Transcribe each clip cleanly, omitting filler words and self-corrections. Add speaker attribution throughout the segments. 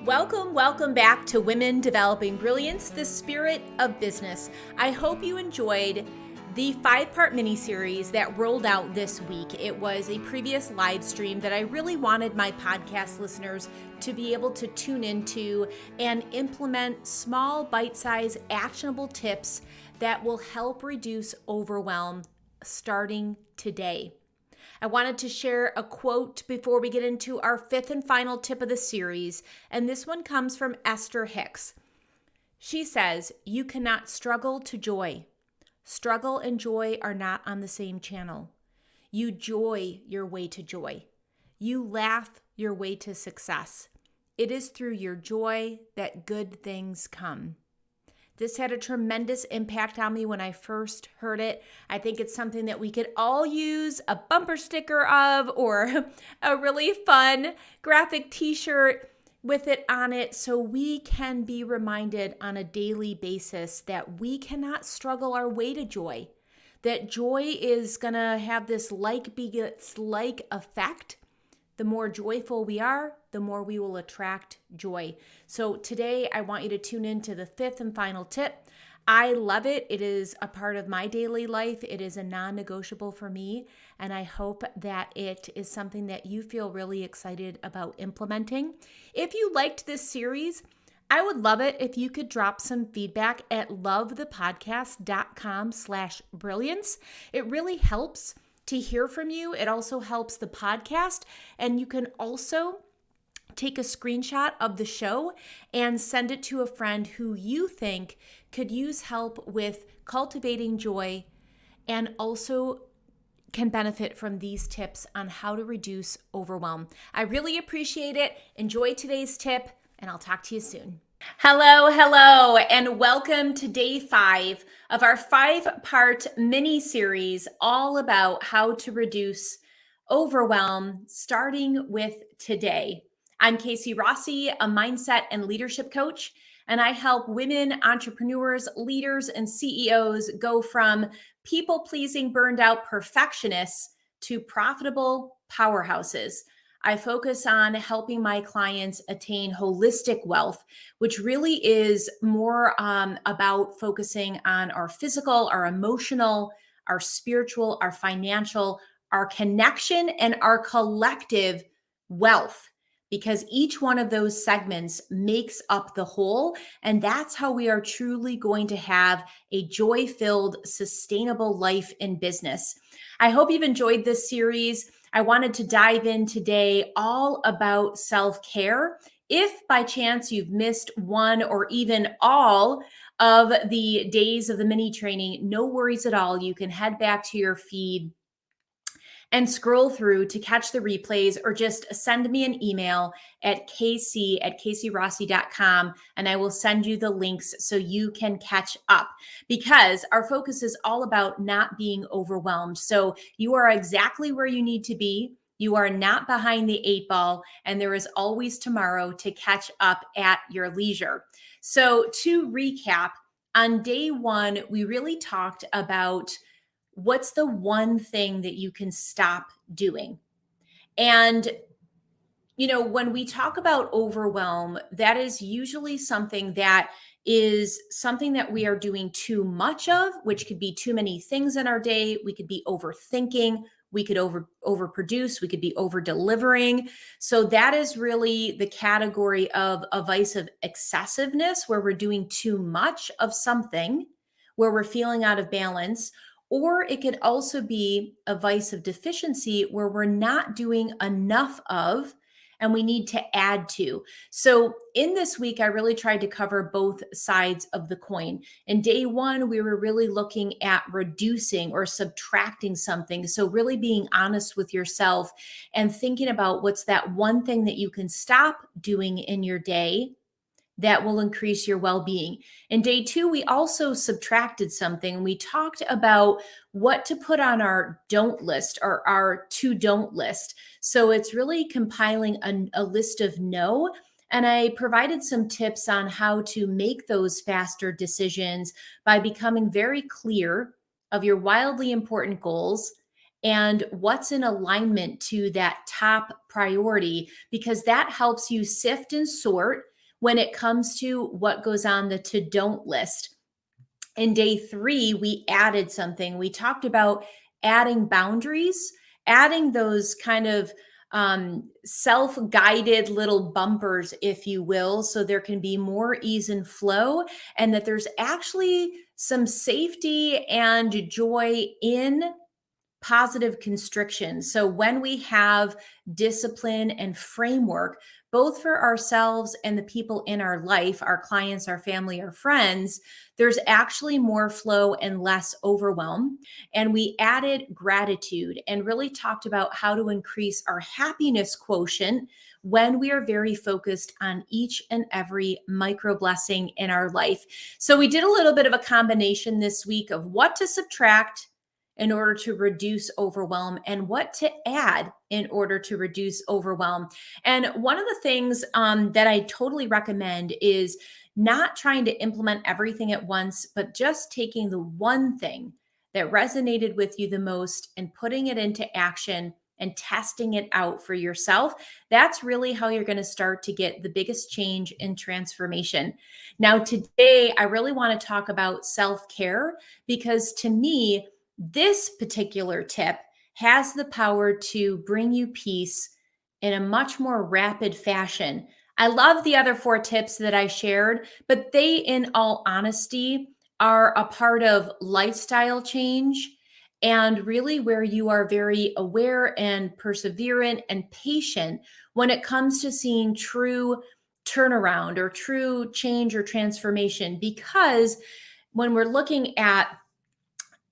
Speaker 1: Welcome back to Women Developing Brilliance, the Spirit of Business. I hope you enjoyed the 5-part mini-series that rolled out this week. It was a previous live stream that I really wanted my podcast listeners to be able to tune into and implement small, bite-sized, actionable tips that will help reduce overwhelm starting today. I wanted to share a quote before we get into our 5th and final tip of the series, and this one comes from Esther Hicks. She says, "You cannot struggle to joy. Struggle and joy are not on the same channel. You joy your way to joy. You laugh your way to success. It is through your joy that good things come." This had a tremendous impact on me when I first heard it. I think it's something that we could all use a bumper sticker of or a really fun graphic t-shirt with it on it so we can be reminded on a daily basis that we cannot struggle our way to joy. That joy is going to have this like begets like effect. The more joyful we are, the more we will attract joy. So today I want you to tune in to the 5th and final tip. I love it. It is a part of my daily life. It is a non-negotiable for me. And I hope that it is something that you feel really excited about implementing. If you liked this series, I would love it if you could drop some feedback at lovethepodcast.com/brilliance. It really helps to hear from you. It also helps the podcast, and you can also take a screenshot of the show and send it to a friend who you think could use help with cultivating joy and also can benefit from these tips on how to reduce overwhelm. I really appreciate it. Enjoy today's tip, and I'll talk to you soon. Hello, and welcome to day 5 of our 5-part mini-series all about how to reduce overwhelm, starting with today. I'm Casey Rossi, a mindset and leadership coach, and I help women entrepreneurs, leaders, and CEOs go from people-pleasing, burned-out perfectionists to profitable powerhouses. I focus on helping my clients attain holistic wealth, which really is more about focusing on our physical, our emotional, our spiritual, our financial, our connection, and our collective wealth, because each one of those segments makes up the whole. And that's how we are truly going to have a joy-filled, sustainable life in business. I hope you've enjoyed this series. I wanted to dive in today all about self-care. If by chance you've missed one or even all of the days of the mini training, no worries at all. You can head back to your feed and scroll through to catch the replays, or just send me an email at kc@casey.rossi.com, and I will send you the links so you can catch up, because our focus is all about not being overwhelmed. So you are exactly where you need to be. You are not behind the 8 ball, and there is always tomorrow to catch up at your leisure. So to recap, on day 1, we really talked about what's the one thing that you can stop doing. And, when we talk about overwhelm, that is usually something that we are doing too much of, which could be too many things in our day. We could be overthinking. We could overproduce. We could be over delivering. So that is really the category of a vice of excessiveness, where we're doing too much of something, where we're feeling out of balance. Or it could also be a vice of deficiency, where we're not doing enough of and we need to add to. So in this week, I really tried to cover both sides of the coin. In day 1, we were really looking at reducing or subtracting something. So really being honest with yourself and thinking about what's that one thing that you can stop doing in your day that will increase your well-being. In day 2, we also subtracted something. We talked about what to put on our don't list, or our to don't list. So it's really compiling a list of no. And I provided some tips on how to make those faster decisions by becoming very clear of your wildly important goals and what's in alignment to that top priority, because that helps you sift and sort when it comes to what goes on the to don't list. In day 3, we added something. We talked about adding boundaries, adding those kind of self guided little bumpers, if you will, so there can be more ease and flow, and that there's actually some safety and joy in positive constriction. So when we have discipline and framework, both for ourselves and the people in our life, our clients, our family, our friends, there's actually more flow and less overwhelm. And we added gratitude and really talked about how to increase our happiness quotient when we are very focused on each and every micro blessing in our life. So we did a little bit of a combination this week of what to subtract in order to reduce overwhelm and what to add in order to reduce overwhelm. And one of the things that I totally recommend is not trying to implement everything at once, but just taking the one thing that resonated with you the most and putting it into action and testing it out for yourself. That's really how you're going to start to get the biggest change and transformation. Now, today, I really want to talk about self-care because to me, this particular tip has the power to bring you peace in a much more rapid fashion. I love the other 4 tips that I shared, but they, in all honesty, are a part of lifestyle change and really where you are very aware and perseverant and patient when it comes to seeing true turnaround or true change or transformation. Because when we're looking at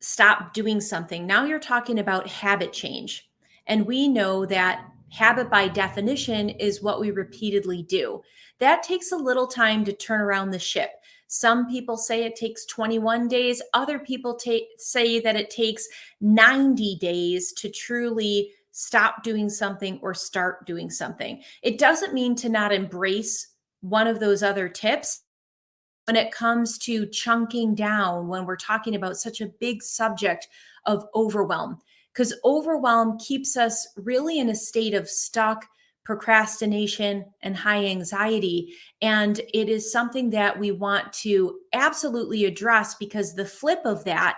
Speaker 1: stop doing something, now you're talking about habit change. And we know that habit by definition is what we repeatedly do. That takes a little time to turn around the ship. Some people say it takes 21 days. Other people say that it takes 90 days to truly stop doing something or start doing something. It doesn't mean to not embrace one of those other tips when it comes to chunking down, when we're talking about such a big subject of overwhelm, because overwhelm keeps us really in a state of stuck procrastination and high anxiety. And it is something that we want to absolutely address because the flip of that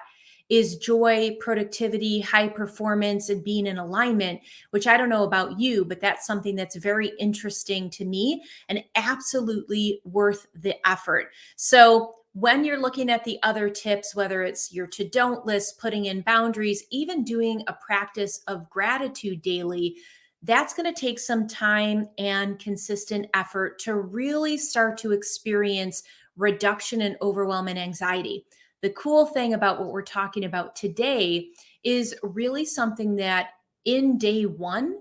Speaker 1: is joy, productivity, high performance, and being in alignment, which I don't know about you, but that's something that's very interesting to me and absolutely worth the effort. So when you're looking at the other tips, whether it's your to don't list, putting in boundaries, even doing a practice of gratitude daily, that's going to take some time and consistent effort to really start to experience reduction in overwhelm and anxiety. The cool thing about what we're talking about today is really something that in day 1,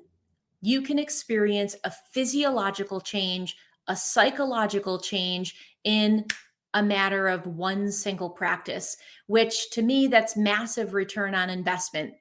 Speaker 1: you can experience a physiological change, a psychological change in a matter of one single practice, which to me, that's massive return on investment.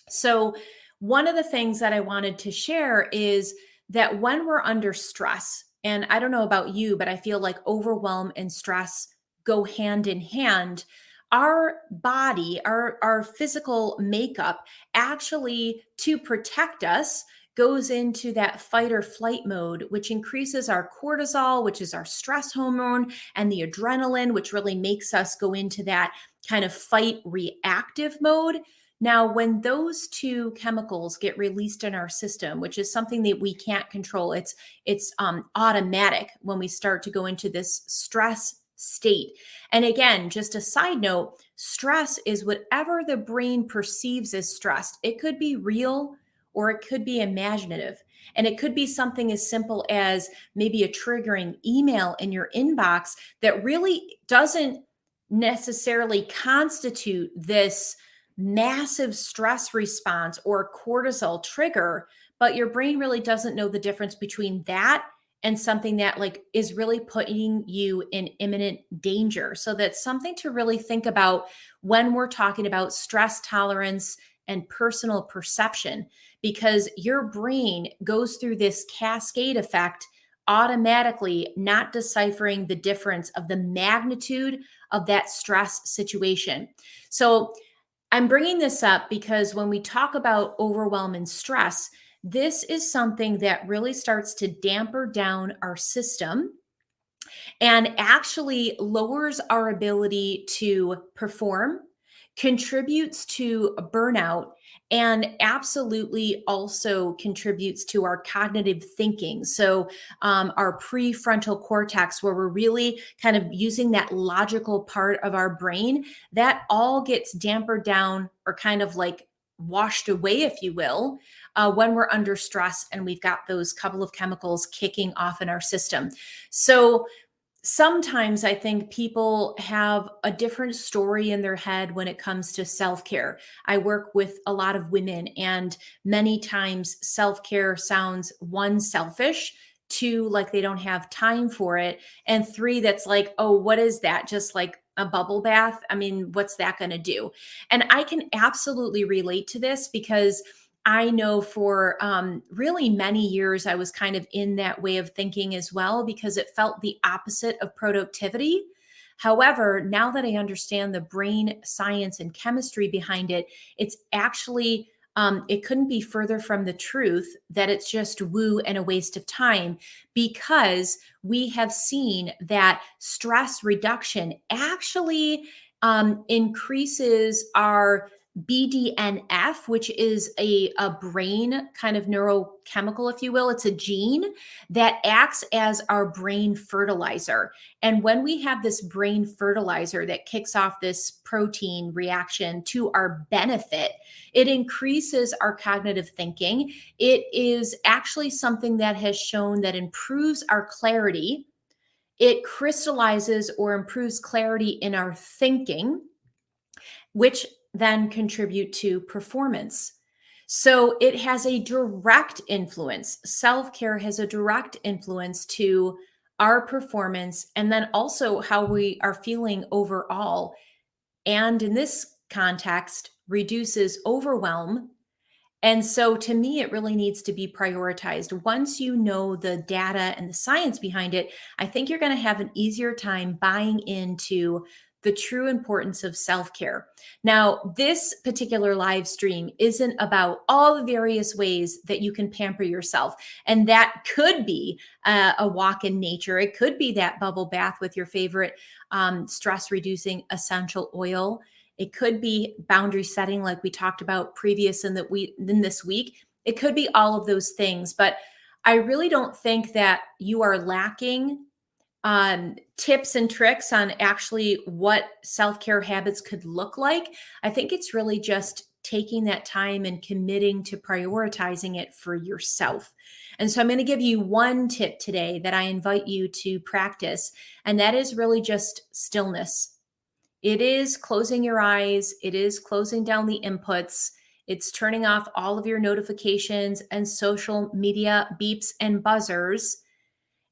Speaker 1: So, one of the things that I wanted to share is that when we're under stress, and I don't know about you, but I feel like overwhelm and stress go hand in hand. Our body, our physical makeup actually, to protect us, goes into that fight or flight mode, which increases our cortisol, which is our stress hormone, and the adrenaline, which really makes us go into that kind of fight reactive mode. Now, when those 2 chemicals get released in our system, which is something that we can't control, it's automatic when we start to go into this stress state. And again, just a side note, stress is whatever the brain perceives as stress. It could be real or it could be imaginative. And it could be something as simple as maybe a triggering email in your inbox that really doesn't necessarily constitute this massive stress response or cortisol trigger, but your brain really doesn't know the difference between that and something that like is really putting you in imminent danger. So that's something to really think about when we're talking about stress tolerance and personal perception, because your brain goes through this cascade effect automatically, not deciphering the difference of the magnitude of that stress situation. So I'm bringing this up because when we talk about overwhelm and stress, this is something that really starts to damper down our system and actually lowers our ability to perform, contributes to burnout, and absolutely also contributes to our cognitive thinking. So, our prefrontal cortex, where we're really kind of using that logical part of our brain, that all gets dampered down or kind of like washed away, if you will, when we're under stress and we've got those couple of chemicals kicking off in our system. So, sometimes I think people have a different story in their head when it comes to self care. I work with a lot of women, and many times self care sounds one, selfish, two, like they don't have time for it, and three, that's like, oh, what is that? Just like a bubble bath? I mean, what's that going to do? And I can absolutely relate to this because I know for really many years, I was kind of in that way of thinking as well because it felt the opposite of productivity. However, now that I understand the brain science and chemistry behind it, it's actually, it couldn't be further from the truth that it's just woo and a waste of time because we have seen that stress reduction actually increases our BDNF, which is a brain kind of neurochemical, if you will. It's a gene that acts as our brain fertilizer. And when we have this brain fertilizer that kicks off this protein reaction to our benefit, it increases our cognitive thinking. It is actually something that has shown that improves our clarity. It crystallizes or improves clarity in our thinking, which then contribute to performance. So it has a direct influence. Self care has a direct influence to our performance and then also how we are feeling overall. And in this context, reduces overwhelm. And so to me, it really needs to be prioritized. Once you know the data and the science behind it, I think you're going to have an easier time buying into the true importance of self care. Now, this particular live stream isn't about all the various ways that you can pamper yourself. And that could be a walk in nature, it could be that bubble bath with your favorite stress reducing essential oil. It could be boundary setting, like we talked about previous in this week. It could be all of those things, but I really don't think that you are lacking tips and tricks on actually what self care habits could look like. I think it's really just taking that time and committing to prioritizing it for yourself. And so I'm going to give you one tip today that I invite you to practice, and that is really just stillness. It is closing your eyes, it is closing down the inputs, it's turning off all of your notifications and social media beeps and buzzers,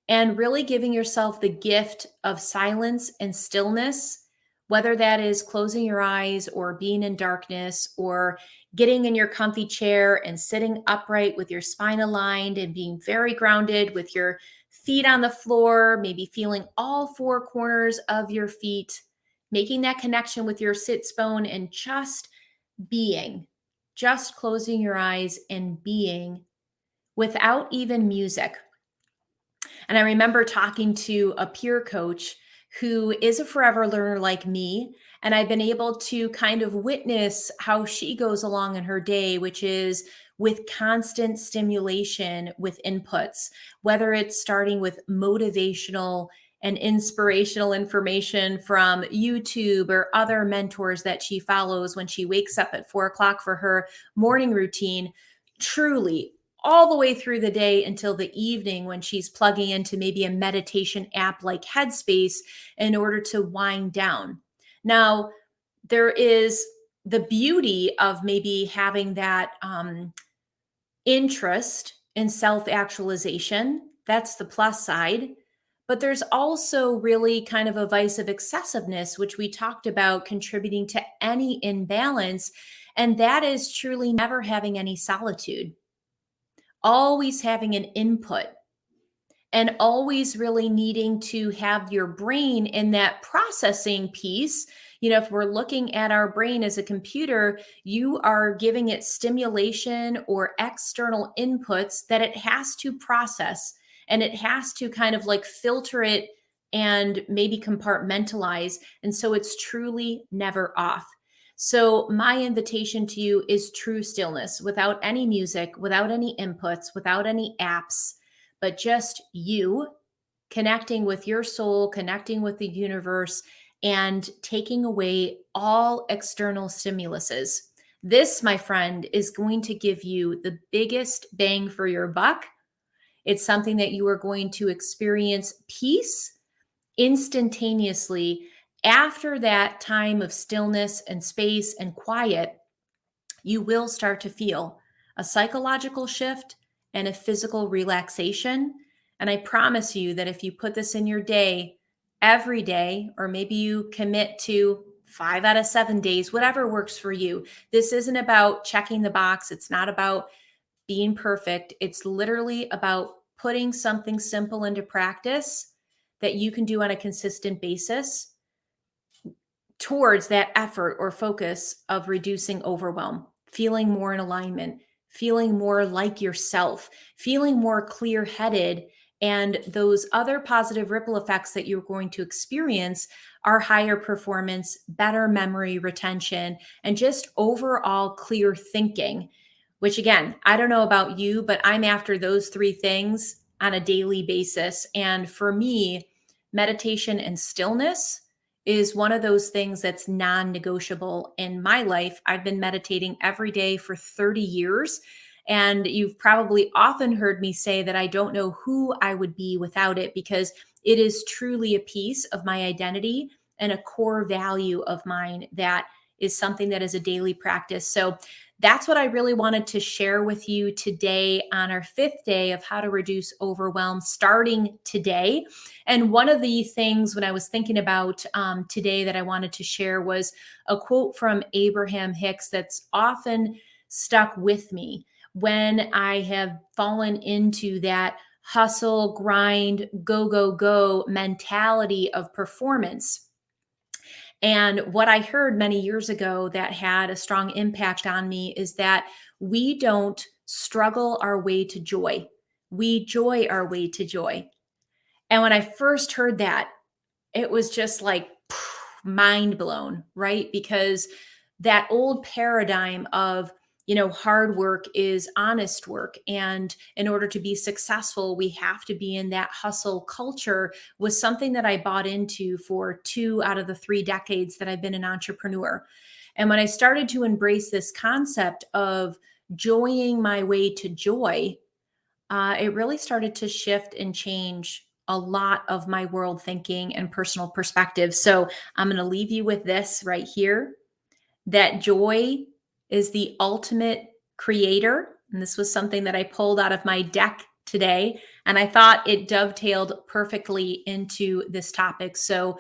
Speaker 1: and really giving yourself the gift of silence and stillness, whether that is closing your eyes or being in darkness or getting in your comfy chair and sitting upright with your spine aligned and being very grounded with your feet on the floor, maybe feeling all four corners of your feet, making that connection with your sits bone and just being, just closing your eyes and being without even music. And I remember talking to a peer coach who is a forever learner like me. And I've been able to kind of witness how she goes along in her day, which is with constant stimulation with inputs, whether it's starting with motivational and inspirational information from YouTube or other mentors that she follows when she wakes up at 4 o'clock for her morning routine. Truly, all the way through the day until the evening when she's plugging into maybe a meditation app like Headspace in order to wind down. Now, there is the beauty of maybe having that interest in self actualization. That's the plus side. But there's also really kind of a vice of excessiveness, which we talked about contributing to any imbalance. And that is truly never having any solitude, always having an input, and always really needing to have your brain in that processing piece. You know, if we're looking at our brain as a computer, you are giving it stimulation or external inputs that it has to process, and it has to kind of like filter it and maybe compartmentalize. And so it's truly never off. So, my invitation to you is true stillness without any music, without any inputs, without any apps, but just you connecting with your soul, connecting with the universe, and taking away all external stimuluses. This, my friend, is going to give you the biggest bang for your buck. It's something that you are going to experience peace instantaneously after that time of stillness and space and quiet. You will start to feel a psychological shift and a physical relaxation. And I promise you that if you put this in your day every day, or maybe you commit to 5 out of 7 days, whatever works for you, this isn't about checking the box. It's not about being perfect. It's literally about putting something simple into practice that you can do on a consistent basis towards that effort or focus of reducing overwhelm, feeling more in alignment, feeling more like yourself, feeling more clear headed. And those other positive ripple effects that you're going to experience are higher performance, better memory retention, and just overall clear thinking. Which, again, I don't know about you, but I'm after those three things on a daily basis. And for me, meditation and stillness is one of those things that's non-negotiable in my life. I've been meditating every day for 30 years. And you've probably often heard me say that I don't know who I would be without it, because it is truly a piece of my identity and a core value of mine that is something that is a daily practice. So that's what I really wanted to share with you today on our 5th day of how to reduce overwhelm, starting today. And one of the things when I was thinking about today that I wanted to share was a quote from Abraham Hicks that's often stuck with me when I have fallen into that hustle, grind, go, go, go mentality of performance. And what I heard many years ago that had a strong impact on me is that we don't struggle our way to joy. We joy our way to joy. And when I first heard that, it was just like mind blown, right? Because that old paradigm of, hard work is honest work. And in order to be successful, we have to be in that hustle culture was something that I bought into for 2 out of the 3 decades that I've been an entrepreneur. And when I started to embrace this concept of joying my way to joy, it really started to shift and change a lot of my world thinking and personal perspective. So I'm going to leave you with this right here, that joy is the ultimate creator. And this was something that I pulled out of my deck today. And I thought it dovetailed perfectly into this topic. So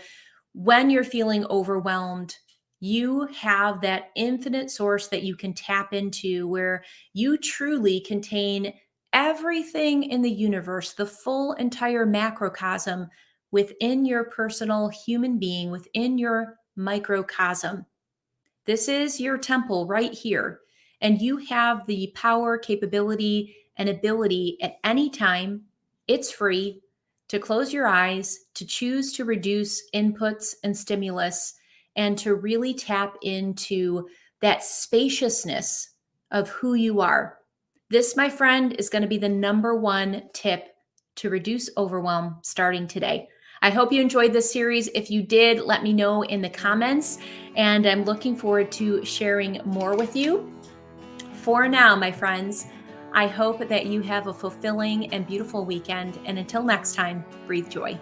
Speaker 1: when you're feeling overwhelmed, you have that infinite source that you can tap into where you truly contain everything in the universe, the full entire macrocosm within your personal human being, within your microcosm. This is your temple right here. And you have the power, capability, and ability at any time. It's free to close your eyes, to choose to reduce inputs and stimulus, and to really tap into that spaciousness of who you are. This, my friend, is going to be the number one tip to reduce overwhelm starting today. I hope you enjoyed this series. If you did, let me know in the comments, and I'm looking forward to sharing more with you. For now, my friends, I hope that you have a fulfilling and beautiful weekend. And until next time, breathe joy.